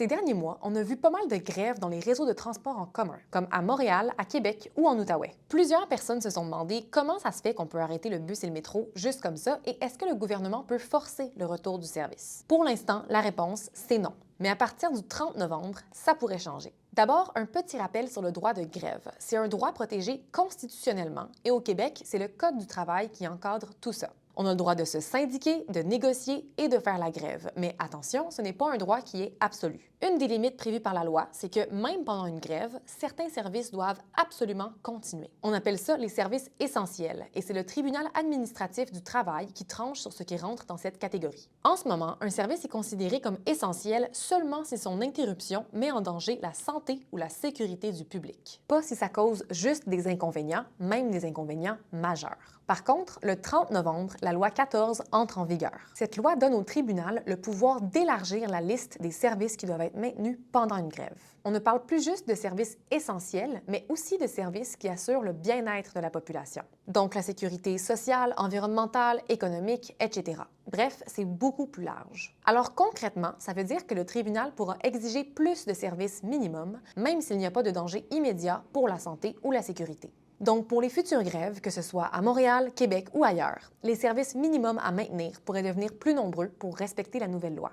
Ces derniers mois, on a vu pas mal de grèves dans les réseaux de transport en commun, comme à Montréal, à Québec ou en Outaouais. Plusieurs personnes se sont demandé comment ça se fait qu'on peut arrêter le bus et le métro juste comme ça et est-ce que le gouvernement peut forcer le retour du service? Pour l'instant, la réponse, c'est non. Mais à partir du 30 novembre, ça pourrait changer. D'abord, un petit rappel sur le droit de grève. C'est un droit protégé constitutionnellement et au Québec, c'est le Code du travail qui encadre tout ça. On a le droit de se syndiquer, de négocier et de faire la grève. Mais attention, ce n'est pas un droit qui est absolu. Une des limites prévues par la loi, c'est que même pendant une grève, certains services doivent absolument continuer. On appelle ça les services essentiels et c'est le tribunal administratif du travail qui tranche sur ce qui rentre dans cette catégorie. En ce moment, un service est considéré comme essentiel seulement si son interruption met en danger la santé ou la sécurité du public. Pas si ça cause juste des inconvénients, même des inconvénients majeurs. Par contre, le 30 novembre, la loi 14 entre en vigueur. Cette loi donne au tribunal le pouvoir d'élargir la liste des services qui doivent être maintenus pendant une grève. On ne parle plus juste de services essentiels, mais aussi de services qui assurent le bien-être de la population. Donc la sécurité sociale, environnementale, économique, etc. Bref, c'est beaucoup plus large. Alors concrètement, ça veut dire que le tribunal pourra exiger plus de services minimums, même s'il n'y a pas de danger immédiat pour la santé ou la sécurité. Donc, pour les futures grèves, que ce soit à Montréal, Québec ou ailleurs, les services minimums à maintenir pourraient devenir plus nombreux pour respecter la nouvelle loi.